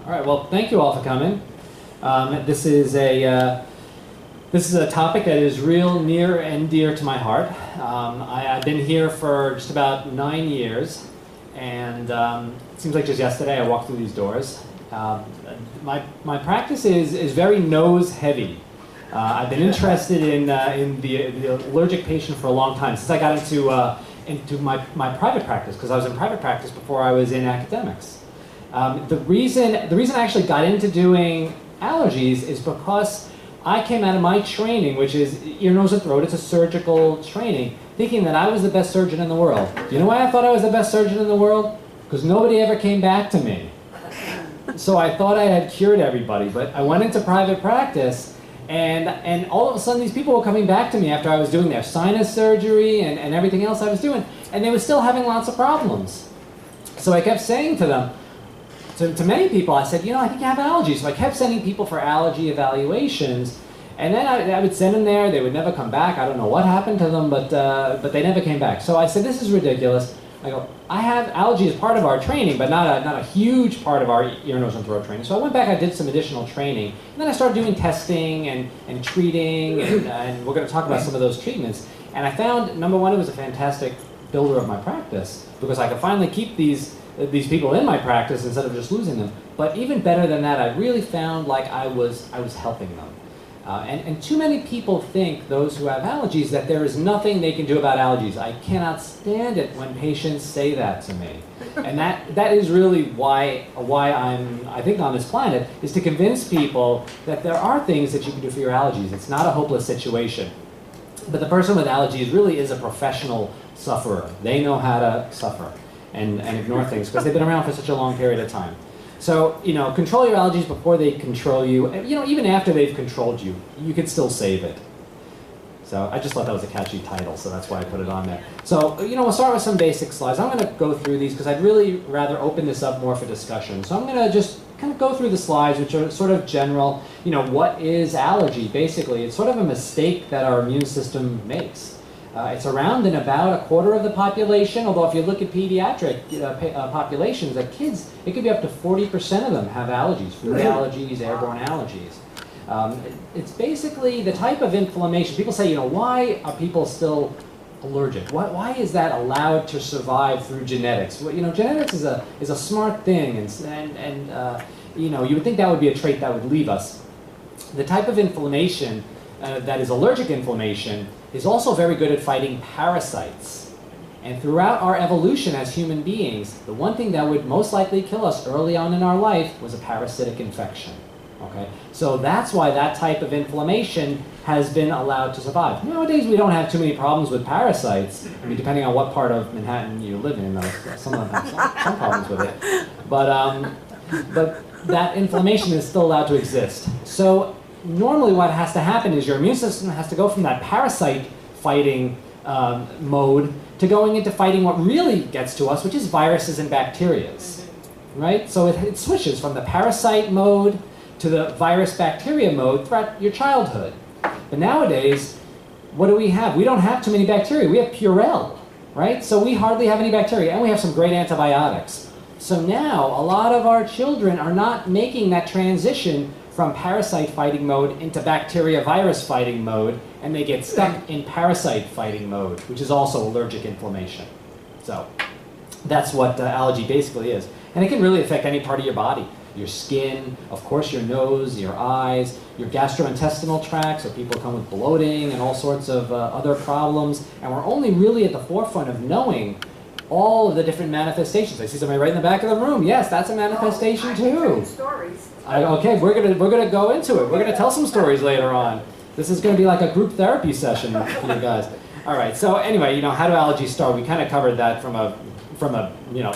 All right, well, thank you all for coming. This is a topic that is real near and dear to my heart. I've been here for just about 9 years, and it seems like just yesterday I walked through these doors. My practice is very nose heavy. I've been interested in the allergic patient for a long time, since I got into my private practice, because I was in private practice before I was in academics. The reason I actually got into doing allergies is because I came out of my training, which is ear, nose, and throat. It's a surgical training, thinking that I was the best surgeon in the world. Do you know why I thought I was the best surgeon in the world? Because nobody ever came back to me. So I thought I had cured everybody, but I went into private practice, and all of a sudden these people were coming back to me after I was doing their sinus surgery and everything else I was doing, and they were still having lots of problems. So I kept saying to them, to many people, I said, I think you have allergies. So I kept sending people for allergy evaluations, and then I would send them there. They would never come back. I don't know what happened to them, but they never came back. So I said, this is ridiculous. I go, I have allergy as part of our training, but not a huge part of our ear, nose, and throat training. So I went back, I did some additional training, and then I started doing testing and treating, and we're going to talk about some of those treatments. And I found, number one, it was a fantastic builder of my practice, because I could finally keep these people in my practice instead of just losing them. But even better than that, I really found like I was helping them. And too many people think, those who have allergies, that there is nothing they can do about allergies. I cannot stand it when patients say that to me. And that is really why I'm, I think, on this planet, is to convince people that there are things that you can do for your allergies. It's not a hopeless situation. But the person with allergies really is a professional sufferer. They know how to suffer and ignore things, because they've been around for such a long period of time. So, control your allergies before they control you. Even after they've controlled you, you can still save it. So I just thought that was a catchy title, so that's why I put it on there. So, we'll start with some basic slides. I'm going to go through these because I'd really rather open this up more for discussion. So I'm going to just kind of go through the slides, which are sort of general. What is allergy? Basically, it's sort of a mistake that our immune system makes. It's around in about a quarter of the population, although if you look at pediatric populations, like kids, it could be up to 40% of them have allergies, food allergies, airborne allergies. It's basically the type of inflammation. People say, why are people still allergic? Why is that allowed to survive through genetics? Well, genetics is a smart thing, and you would think that would be a trait that would leave us. The type of inflammation that is allergic inflammation is also very good at fighting parasites. And throughout our evolution as human beings, the one thing that would most likely kill us early on in our life was a parasitic infection. Okay? So that's why that type of inflammation has been allowed to survive. Nowadays, we don't have too many problems with parasites. I mean, depending on what part of Manhattan you live in, some of them have some problems with it. But that inflammation is still allowed to exist. So normally what has to happen is your immune system has to go from that parasite fighting mode to going into fighting what really gets to us, which is viruses and bacteria. Right? So it switches from the parasite mode to the virus-bacteria mode throughout your childhood. But nowadays, what do we have? We don't have too many bacteria. We have Purell, right? So we hardly have any bacteria, and we have some great antibiotics. So now, a lot of our children are not making that transition from parasite fighting mode into bacteria virus fighting mode, and they get stuck in parasite fighting mode, which is also allergic inflammation. So that's what allergy basically is. And it can really affect any part of your body. Your skin, of course your nose, your eyes, your gastrointestinal tract, so people come with bloating and all sorts of other problems. And we're only really at the forefront of knowing all of the different manifestations. I see somebody right in the back of the room. Yes, that's a manifestation too. Stories. Okay, we're gonna go into it. We're gonna tell some stories later on. This is gonna be like a group therapy session for you guys. All right. So anyway, how do allergies start? We kind of covered that from a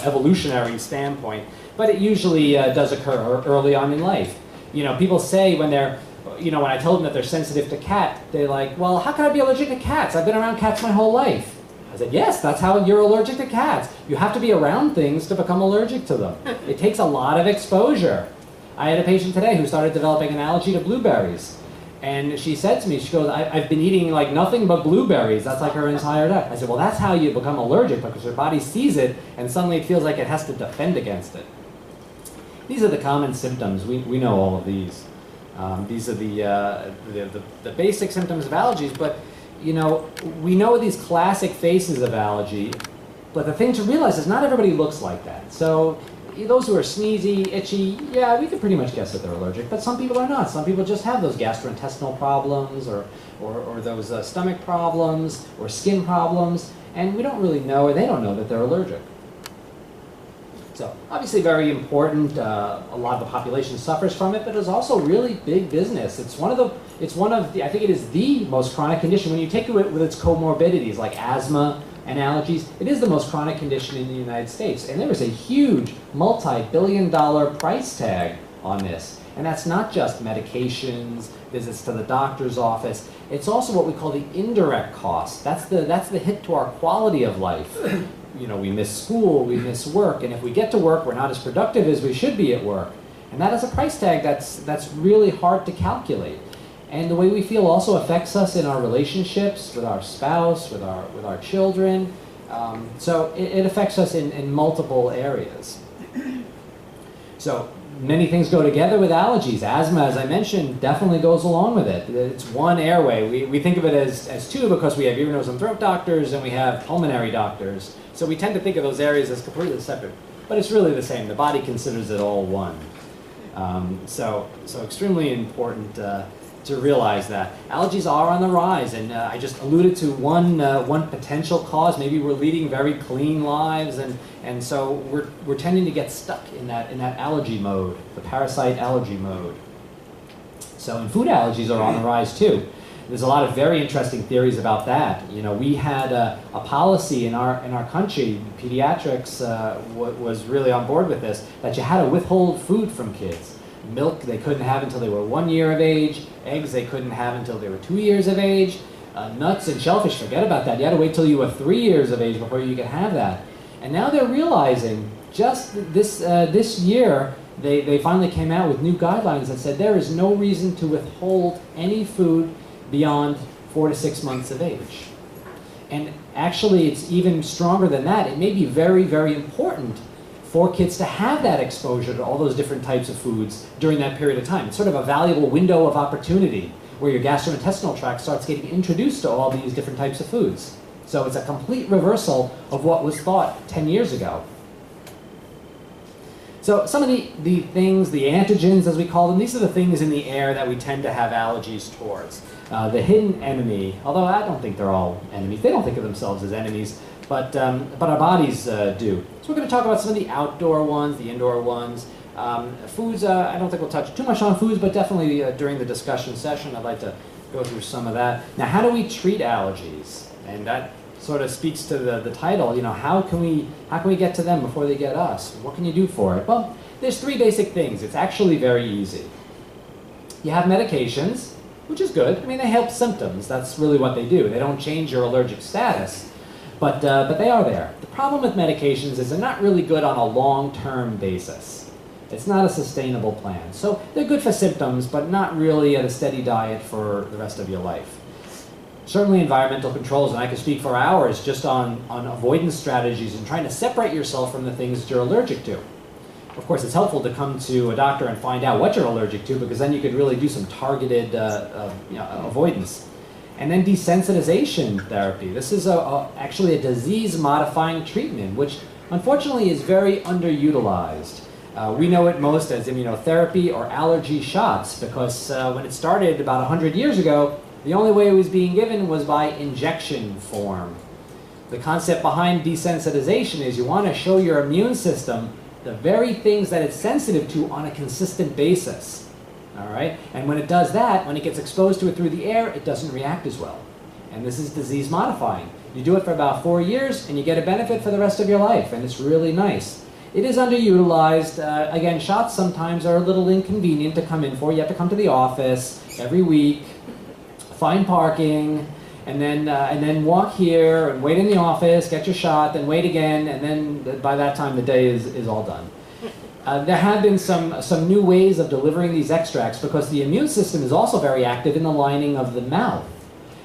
evolutionary standpoint, but it usually does occur early on in life. People say when they're, when I tell them that they're sensitive to cat, they're like, well, how can I be allergic to cats? I've been around cats my whole life. I said, yes, that's how you're allergic to cats. You have to be around things to become allergic to them. It takes a lot of exposure. I had a patient today who started developing an allergy to blueberries. And she said to me, she goes, I've been eating like nothing but blueberries. That's like her entire diet. I said, well, that's how you become allergic, because your body sees it and suddenly it feels like it has to defend against it. These are the common symptoms. We know all of these. These are the basic symptoms of allergies, but you know, we know these classic faces of allergy, but the thing to realize is not everybody looks like that. So those who are sneezy, itchy, yeah, we can pretty much guess that they're allergic, but some people are not. Some people just have those gastrointestinal problems or those stomach problems or skin problems, and we don't really know, or they don't know that they're allergic. So obviously very important. A lot of the population suffers from it, but it's also really big business. It's one of the, I think it is the most chronic condition. When you take it with its comorbidities like asthma and allergies, it is the most chronic condition in the United States. And there is a huge multi-billion-dollar price tag on this. And that's not just medications, visits to the doctor's office. It's also what we call the indirect cost. That's the hit to our quality of life. You know, we miss school, we miss work, and if we get to work, we're not as productive as we should be at work. And that is a price tag that's really hard to calculate. And the way we feel also affects us in our relationships with our spouse, with our children. So it affects us in multiple areas. So many things go together with allergies. Asthma, as I mentioned, definitely goes along with it. It's one airway. We think of it as two because we have ear, nose, and throat doctors and we have pulmonary doctors. So we tend to think of those areas as completely separate. But it's really the same. The body considers it all one. So extremely important to realize that. Allergies are on the rise, and I just alluded to one potential cause. Maybe we're leading very clean lives, and so we're tending to get stuck in that allergy mode, the parasite allergy mode. So, and food allergies are on the rise too. There's a lot of very interesting theories about that. You know, we had a policy in our country, pediatrics was really on board with this, that you had to withhold food from kids. Milk they couldn't have until they were 1 year of age. Eggs they couldn't have until they were 2 years of age. Nuts and shellfish, forget about that. You had to wait till you were 3 years of age before you could have that. And now they're realizing, just this year, they finally came out with new guidelines that said there is no reason to withhold any food beyond 4 to 6 months of age. And actually, it's even stronger than that. It may be very, very important for kids to have that exposure to all those different types of foods during that period of time. It's sort of a valuable window of opportunity where your gastrointestinal tract starts getting introduced to all these different types of foods. So it's a complete reversal of what was thought 10 years ago. So some of the things, the antigens as we call them, these are the things in the air that we tend to have allergies towards. The hidden enemy, although I don't think they're all enemies. They don't think of themselves as enemies, but our bodies do. So we're going to talk about some of the outdoor ones, the indoor ones. Foods, I don't think we'll touch too much on foods, but definitely during the discussion session, I'd like to go through some of that. Now, how do we treat allergies? And that sort of speaks to the title. You know, how can we get to them before they get us? What can you do for it? Well, there's three basic things. It's actually very easy. You have medications, which is good. I mean, they help symptoms. That's really what they do. They don't change your allergic status, but they are there. The problem with medications is they're not really good on a long-term basis. It's not a sustainable plan. So they're good for symptoms, but not really at a steady diet for the rest of your life. Certainly environmental controls, and I could speak for hours just on avoidance strategies and trying to separate yourself from the things that you're allergic to. Of course, it's helpful to come to a doctor and find out what you're allergic to, because then you could really do some targeted avoidance. And then desensitization therapy. This is actually a disease-modifying treatment, which unfortunately is very underutilized. We know it most as immunotherapy or allergy shots, because when it started about 100 years ago, the only way it was being given was by injection form. The concept behind desensitization is you want to show your immune system the very things that it's sensitive to on a consistent basis. All right? And when it does that, when it gets exposed to it through the air, it doesn't react as well. And this is disease modifying. You do it for about 4 years and you get a benefit for the rest of your life, and it's really nice. It is underutilized. Again, shots sometimes are a little inconvenient to come in for. You have to come to the office every week, find parking, and then walk here and wait in the office, get your shot, then wait again, and then by that time the day is all done. there have been some new ways of delivering these extracts because the immune system is also very active in the lining of the mouth.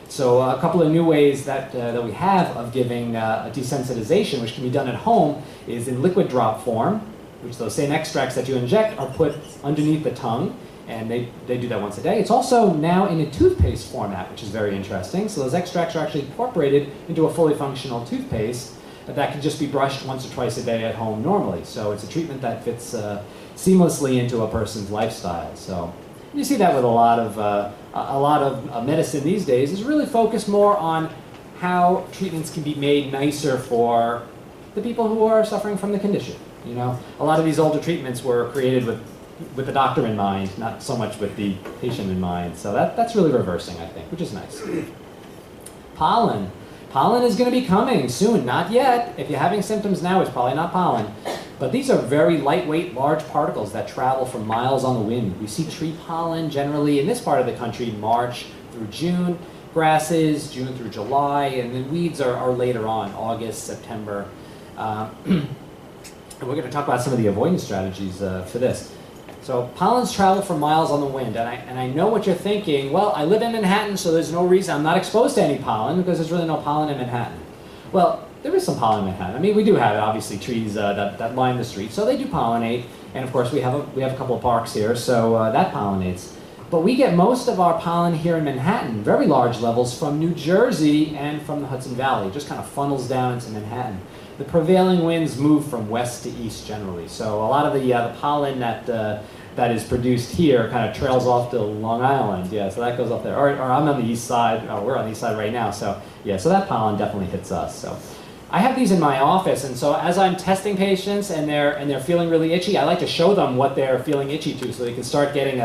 So a couple of new ways that we have of giving a desensitization, which can be done at home, is in liquid drop form, which those same extracts that you inject are put underneath the tongue, and they do that once a day. It's also now in a toothpaste format, which is very interesting. So those extracts are actually incorporated into a fully functional toothpaste that can just be brushed once or twice a day at home normally. So it's a treatment that fits seamlessly into a person's lifestyle. So you see that with a lot of medicine these days is really focused more on how treatments can be made nicer for the people who are suffering from the condition. You know, a lot of these older treatments were created with the doctor in mind, not so much with the patient in mind. So that's really reversing, I think, which is nice. Pollen. Pollen is going to be coming soon. Not yet. If you're having symptoms now, it's probably not pollen. But these are very lightweight, large particles that travel for miles on the wind. We see tree pollen generally in this part of the country, March through June. Grasses, June through July. And then weeds are later on, August, September. And we're going to talk about some of the avoidance strategies for this. So pollens travel for miles on the wind, and I know what you're thinking. Well, I live in Manhattan, so there's no reason I'm not exposed to any pollen because there's really no pollen in Manhattan. Well, there is some pollen in Manhattan. I mean, we do have obviously trees that line the street, so they do pollinate. And of course, we have a couple of parks here, so that pollinates. But we get most of our pollen here in Manhattan, very large levels, from New Jersey and from the Hudson Valley. It just kind of funnels down into Manhattan. The prevailing winds move from west to east generally. So a lot of the pollen that is produced here kind of trails off to Long Island. Yeah, so that goes up there. Or I'm on the east side. Oh, we're on the east side right now. So yeah, so that pollen definitely hits us. So I have these in my office, and so as I'm testing patients and they're feeling really itchy, I like to show them what they're feeling itchy to, so they can start getting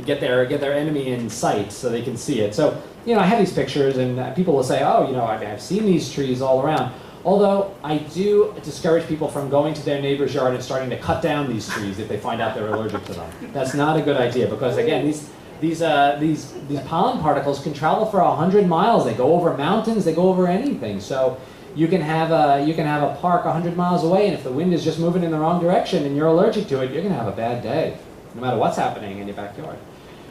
get their enemy in sight, so they can see it. So I have these pictures, and people will say, oh, I've seen these trees all around. Although I do discourage people from going to their neighbor's yard and starting to cut down these trees if they find out they're allergic to them. That's not a good idea because again, these pollen particles can travel for 100 miles. They go over mountains. They go over anything. So you can have a park 100 miles away, and if the wind is just moving in the wrong direction and you're allergic to it, you're going to have a bad day, no matter what's happening in your backyard.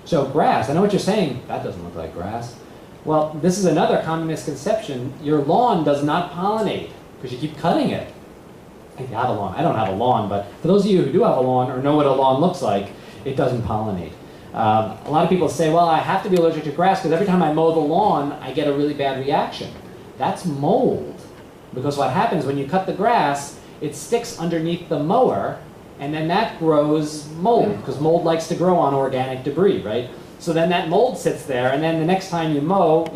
So grass. I know what you're saying. That doesn't look like grass. Well, this is another common misconception. Your lawn does not pollinate because you keep cutting it. If you have a lawn. I don't have a lawn, but for those of you who do have a lawn or know what a lawn looks like, it doesn't pollinate. A lot of people say, well, I have to be allergic to grass because every time I mow the lawn, I get a really bad reaction. That's mold. Because what happens when you cut the grass, it sticks underneath the mower, and then that grows mold, because mold likes to grow on organic debris, right? So then that mold sits there, and then the next time you mow,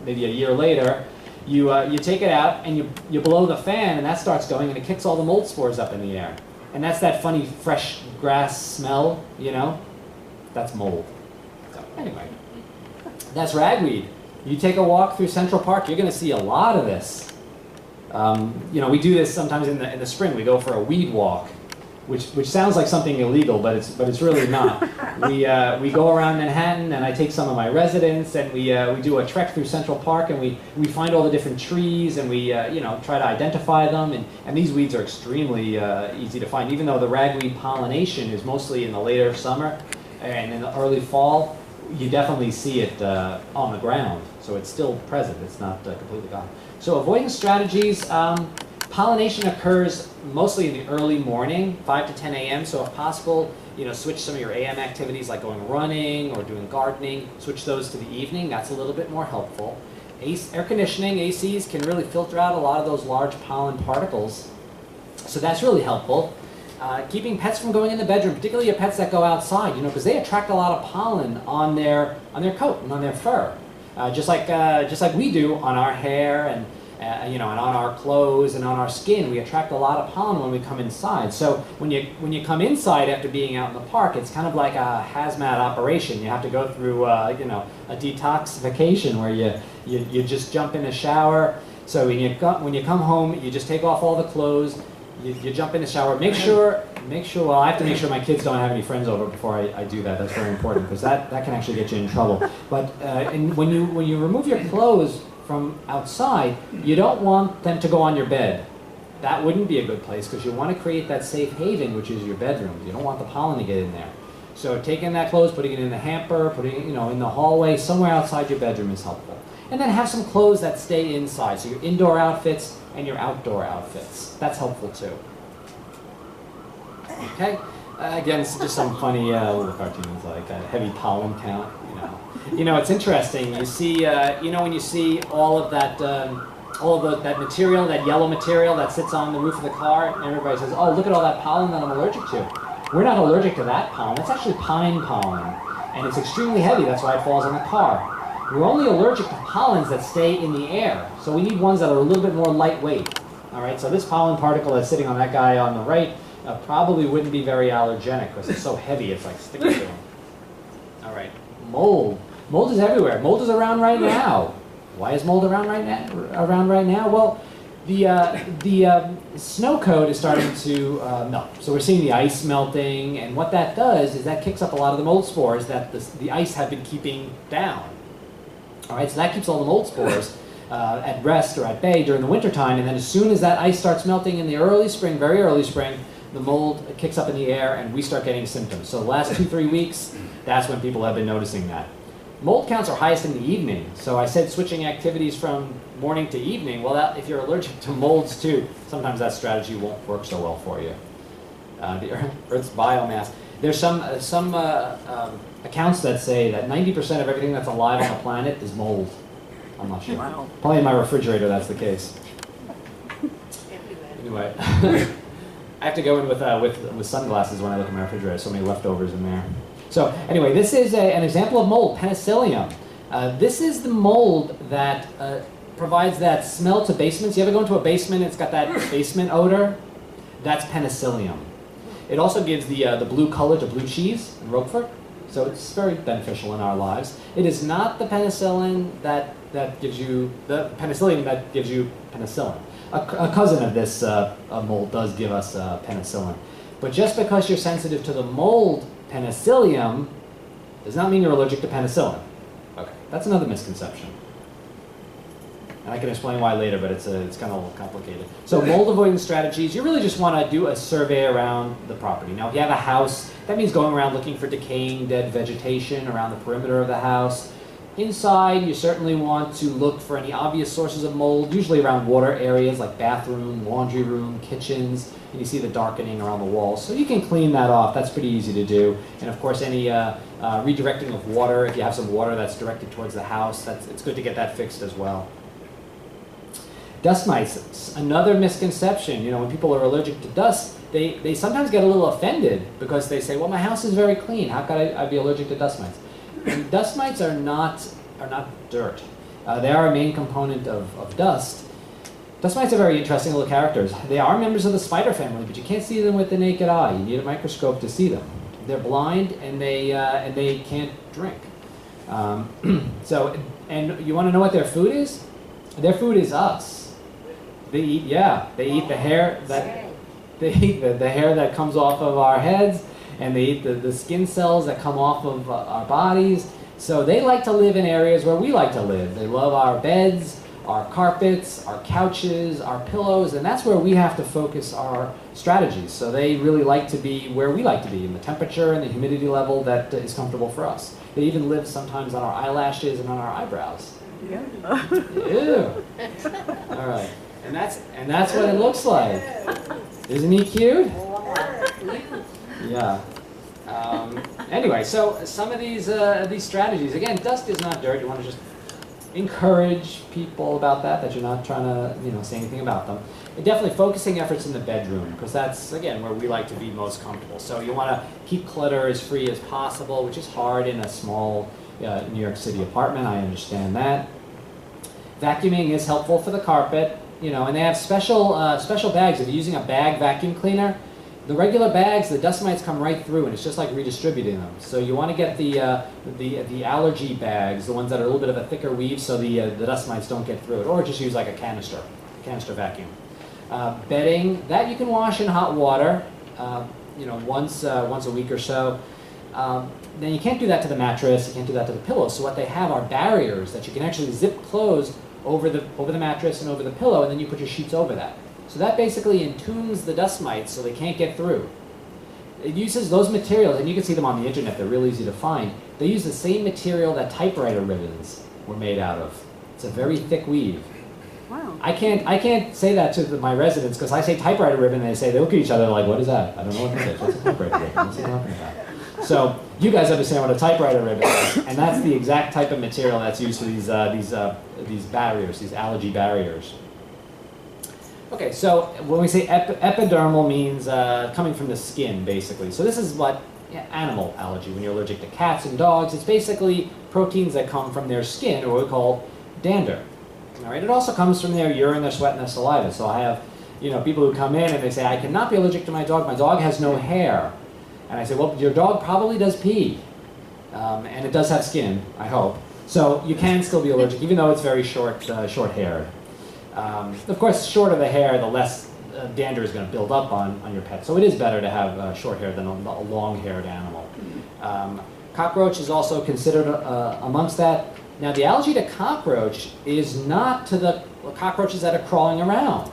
maybe a year later, you take it out and you blow the fan, and that starts going, and it kicks all the mold spores up in the air. And that's that funny fresh grass smell, That's mold. So anyway, that's ragweed. You take a walk through Central Park, you're going to see a lot of this. We do this sometimes in the spring. We go for a weed walk, which sounds like something illegal, but it's really not. We go around Manhattan, and I take some of my residents, and we do a trek through Central Park, and we find all the different trees, and we try to identify them. And these weeds are extremely easy to find, even though the ragweed pollination is mostly in the later summer and in the early fall. You definitely see it on the ground, so it's still present. It's not completely gone. So avoidance strategies. Pollination occurs mostly in the early morning, 5 to 10 a.m. So if possible, switch some of your AM activities like going running or doing gardening, switch those to the evening. That's a little bit more helpful. Air conditioning, ACs, can really filter out a lot of those large pollen particles. So that's really helpful. Keeping pets from going in the bedroom, particularly your pets that go outside, because they attract a lot of pollen on their coat and on their fur, just like we do on our hair and and on our clothes and on our skin. We attract a lot of pollen when we come inside. So when you come inside after being out in the park, it's kind of like a hazmat operation. You have to go through a detoxification where you just jump in the shower. So when you come home, you just take off all the clothes. You jump in the shower. Make sure. Well, I have to make sure my kids don't have any friends over before I do that. That's very important because that can actually get you in trouble. But and when you remove your clothes from outside, you don't want them to go on your bed. that wouldn't be a good place because you want to create that safe haven, which is your bedroom. You don't want the pollen to get in there. So taking that clothes, putting it in the hamper, putting it, in the hallway, somewhere outside your bedroom is helpful. And then have some clothes that stay inside, so your indoor outfits and your outdoor outfits. That's helpful too. Okay. Again, it's just some funny little cartoons like a heavy pollen count. It's interesting. You see, when you see all of that. That material, that yellow material that sits on the roof of the car, and everybody says, oh, look at all that pollen that I'm allergic to. We're not allergic to that pollen. It's actually pine pollen, and it's extremely heavy. That's why it falls on the car. We're only allergic to pollens that stay in the air, so we need ones that are a little bit more lightweight. All right, so this pollen particle that's sitting on that guy on the right probably wouldn't be very allergenic because it's so heavy, it's like sticking to him. All right, mold. Mold is everywhere. Mold is around right now. Why is mold around right now? Well, the snow coat is starting to melt. So we're seeing the ice melting, and what that does is that kicks up a lot of the mold spores that the ice had been keeping down. All right, so that keeps all the mold spores at rest or at bay during the wintertime, and then as soon as that ice starts melting in the early spring, very early spring, the mold kicks up in the air and we start getting symptoms. So the last 2-3 weeks, that's when people have been noticing that. Mold counts are highest in the evening, so I said switching activities from morning to evening. Well, if you're allergic to molds too, sometimes that strategy won't work so well for you. The Earth's biomass. There's some accounts that say that 90% of everything that's alive on the planet is mold. I'm not sure. Wow. Probably in my refrigerator that's the case. Anyway, I have to go in with sunglasses when I look at my refrigerator. So many leftovers in there. So anyway, this is an example of mold, Penicillium. This is the mold that provides that smell to basements. You ever go into a basement, it's got that basement odor? That's Penicillium. It also gives the blue color to blue cheese and Roquefort, so it's very beneficial in our lives. It is not the penicillin that gives you, the Penicillium that gives you penicillin. A cousin of this mold does give us penicillin. But just because you're sensitive to the mold Penicillium does not mean you're allergic to penicillin. Okay, that's another misconception. And I can explain why later, but it's kind of a little complicated. So mold avoidance strategies, you really just want to do a survey around the property. Now, if you have a house, that means going around looking for decaying dead vegetation around the perimeter of the house. Inside, you certainly want to look for any obvious sources of mold, usually around water areas like bathroom, laundry room, kitchens, and you see the darkening around the walls. So you can clean that off. That's pretty easy to do. And of course, any redirecting of water, if you have some water that's directed towards the house, it's good to get that fixed as well. Dust mites, another misconception. When people are allergic to dust, they sometimes get a little offended because they say, well, my house is very clean. How could I be allergic to dust mites? And dust mites are not dirt. They are a main component of dust. Dust mites are very interesting little characters. They are members of the spider family, but you can't see them with the naked eye. You need a microscope to see them. They're blind and they can't drink. And you want to know what their food is? Their food is us. They eat the hair the hair that comes off of our heads. And they eat the skin cells that come off of our bodies. So they like to live in areas where we like to live. They love our beds, our carpets, our couches, our pillows, and that's where we have to focus our strategies. So they really like to be where we like to be, in the temperature and the humidity level that is comfortable for us. They even live sometimes on our eyelashes and on our eyebrows. Yeah. Ew. All right. And that's what it looks like. Isn't he cute? Yeah. Anyway, so some of these strategies. Again, dust is not dirt. You want to just encourage people about that you're not trying to say anything about them. And definitely focusing efforts in the bedroom, because that's, again, where we like to be most comfortable. So you want to keep clutter as free as possible, which is hard in a small New York City apartment. I understand that. Vacuuming is helpful for the carpet, and they have special bags. If you're using a bag vacuum cleaner, the regular bags, the dust mites come right through, and it's just like redistributing them. So you want to get the allergy bags, the ones that are a little bit of a thicker weave, so the dust mites don't get through it. Or just use like a canister vacuum. Bedding, that you can wash in hot water, once a week or so. Then you can't do that to the mattress. You can't do that to the pillow. So what they have are barriers that you can actually zip closed over the mattress and over the pillow, and then you put your sheets over that. So that basically entombs the dust mites so they can't get through. It uses those materials, and you can see them on the internet, they're really easy to find. They use the same material that typewriter ribbons were made out of. It's a very thick weave. Wow. I can't say that to my residents because I say typewriter ribbon and they look at each other like, what is that? I don't know what this is. What's a typewriter ribbon? What's he talking about? So you guys understand what a typewriter ribbon is, and that's the exact type of material that's used for these barriers, these allergy barriers. Okay, so when we say epidermal means coming from the skin, basically. So this is what animal allergy, when you're allergic to cats and dogs, it's basically proteins that come from their skin, or what we call dander. All right, it also comes from their urine, their sweat, and their saliva. So I have, people who come in and they say, I cannot be allergic to my dog has no hair. And I say, well, your dog probably does pee. And it does have skin, I hope. So you can still be allergic, even though it's very short-haired. Of course, the shorter the hair, the less dander is going to build up on your pet. So it is better to have short hair than a long-haired animal. Cockroach is also considered amongst that. Now, the allergy to cockroach is not to the cockroaches that are crawling around.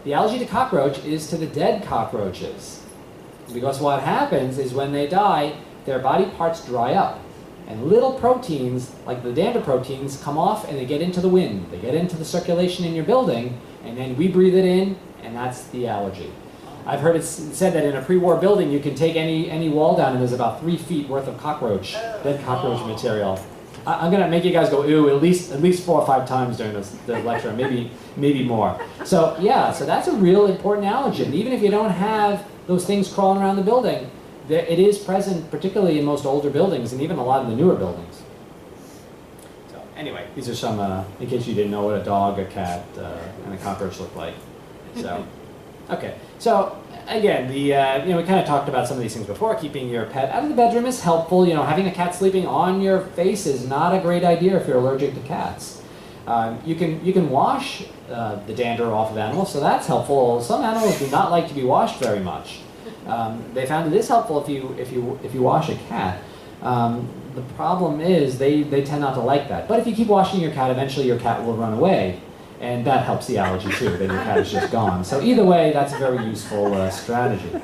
The allergy to cockroach is to the dead cockroaches. Because what happens is when they die, their body parts dry up. And little proteins, like the dander proteins, come off and they get into the wind. They get into the circulation in your building, and then we breathe it in, and that's the allergy. I've heard it said that in a pre-war building, you can take any wall down and there's about 3 feet worth of dead cockroach material. I'm going to make you guys go, ew, at least 4 or 5 times during the lecture, maybe more. So yeah, so that's a real important allergen. Even if you don't have those things crawling around the building, it is present, particularly in most older buildings and even a lot of the newer buildings. So anyway, these are some, in case you didn't know what a dog, a cat, and a cockroach look like. So, okay. So again, we kind of talked about some of these things before. Keeping your pet out of the bedroom is helpful. Having a cat sleeping on your face is not a great idea if you're allergic to cats. You can wash the dander off of animals, so that's helpful. Some animals do not like to be washed very much. They found it is helpful if you wash a cat. The problem is they tend not to like that. But if you keep washing your cat, eventually your cat will run away, and that helps the allergy too. Then your cat is just gone. So either way, that's a very useful strategy.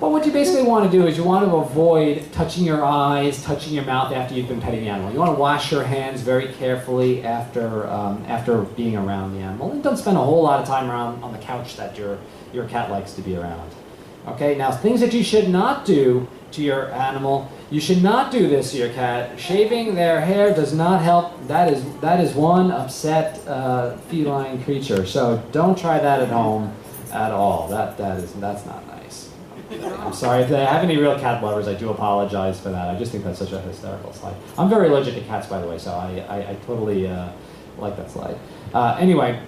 But what you basically want to do is you want to avoid touching your eyes, touching your mouth after you've been petting the animal. You want to wash your hands very carefully after being around the animal, and don't spend a whole lot of time around on the couch that your cat likes to be around. Okay, now things that you should not do to your animal. You should not do this to your cat. Shaving their hair does not help. That is one upset feline creature. So don't try that at home at all. That's not nice. I'm sorry if I have any real cat lovers. I do apologize for that. I just think that's such a hysterical slide. I'm very allergic to cats, by the way, so I totally like that slide. Anyway.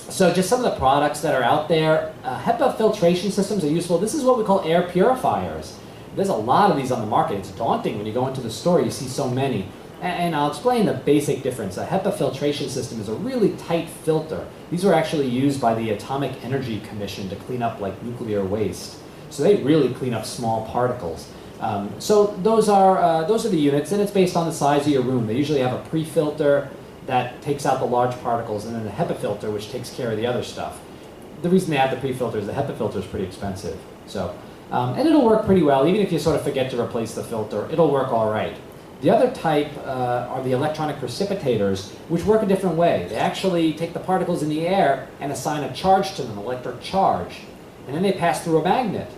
So just some of the products that are out there, HEPA filtration systems are useful. This is what we call air purifiers. There's a lot of these on the market. It's daunting when you go into the store, you see so many. And I'll explain the basic difference. A HEPA filtration system is a really tight filter. These were actually used by the Atomic Energy Commission to clean up like nuclear waste. So they really clean up small particles. So those are the units, and it's based on the size of your room. They usually have a pre-filter that takes out the large particles, and then the HEPA filter, which takes care of the other stuff. The reason they have the pre-filter is the HEPA filter is pretty expensive. So, and it'll work pretty well. Even if you sort of forget to replace the filter, it'll work all right. The other type are the electronic precipitators, which work a different way. They actually take the particles in the air and assign a charge to them, electric charge. And then they pass through a magnet,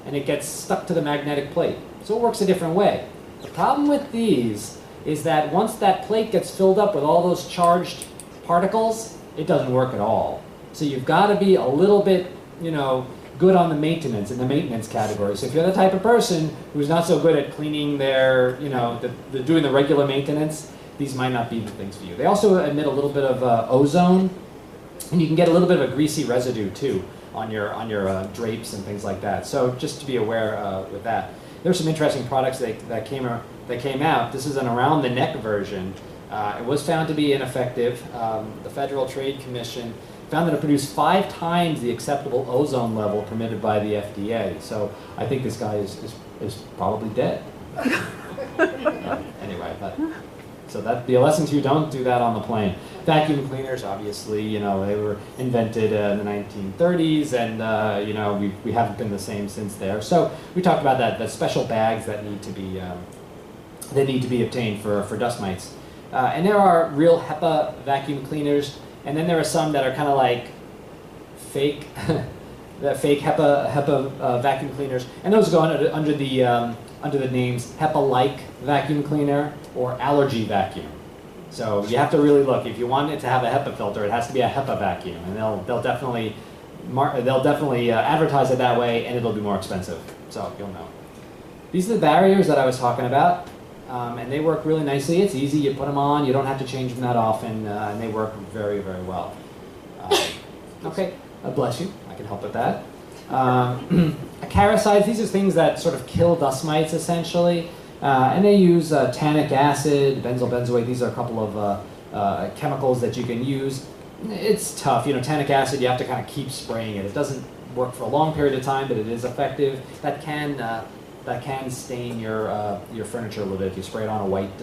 and it gets stuck to the magnetic plate. So it works a different way. The problem with these is that once that plate gets filled up with all those charged particles, it doesn't work at all. So you've got to be a little bit, good on the maintenance, in the maintenance category. So if you're the type of person who's not so good at cleaning their, doing the regular maintenance, these might not be the things for you. They also emit a little bit of ozone, and you can get a little bit of a greasy residue too on your drapes and things like that. So just to be aware with that. There's some interesting products that came out. This is an around-the-neck version. It was found to be ineffective. The Federal Trade Commission found that it produced 5 times the acceptable ozone level permitted by the FDA. So I think this guy is probably dead. Anyway, but So that'd be a lesson to you, don't do that on the plane. Vacuum cleaners, obviously, you know, they were invented in the 1930s, and you know, we haven't been the same since there. So we talked about that, the special bags that need to be obtained for dust mites. And there are real HEPA vacuum cleaners, and then there are some that are kind of like fake, the fake HEPA vacuum cleaners, and those go under the names HEPA-like vacuum cleaner or allergy vacuum. So you have to really look. If you want it to have a HEPA filter, it has to be a HEPA vacuum, and they'll definitely advertise it that way, and it'll be more expensive. So you'll know. These are the barriers that I was talking about, and they work really nicely. It's easy. You put them on. You don't have to change them that often, and they work very, very well. Okay, bless you. I can help with that. Acaricides, these are things that sort of kill dust mites, essentially. And they use tannic acid, benzyl benzoate. These are a couple of chemicals that you can use. It's tough. You know, tannic acid, you have to kind of keep spraying it. It doesn't work for a long period of time, but it is effective. That can stain your furniture a little bit. If you spray it on a white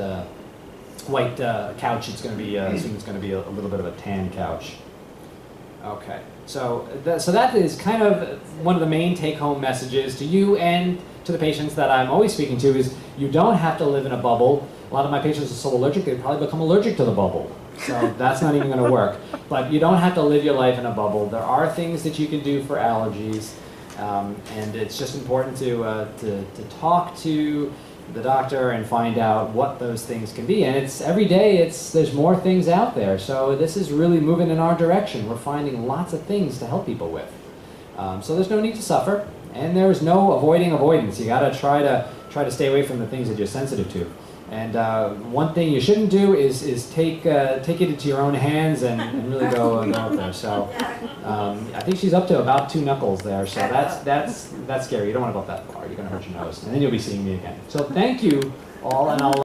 couch, it's going to be soon it's going to be a little bit of a tan couch. Okay, so that is kind of one of the main take-home messages to you and to the patients that I'm always speaking to is you don't have to live in a bubble. A lot of my patients are so allergic, they probably become allergic to the bubble. So that's not even going to work. But you don't have to live your life in a bubble. There are things that you can do for allergies, and it's just important to talk to the doctor and find out what those things can be. And it's every day, there's more things out there. So this is really moving in our direction. We're finding lots of things to help people with. So there's no need to suffer, and there's no avoiding avoidance. You got to try to stay away from the things that you're sensitive to. And one thing you shouldn't do is take it into your own hands and really go out there. So I think she's up to about 2 knuckles there. So that's scary. You don't want to go up that far. You're going to hurt your nose, and then you'll be seeing me again. So thank you all, and I'll.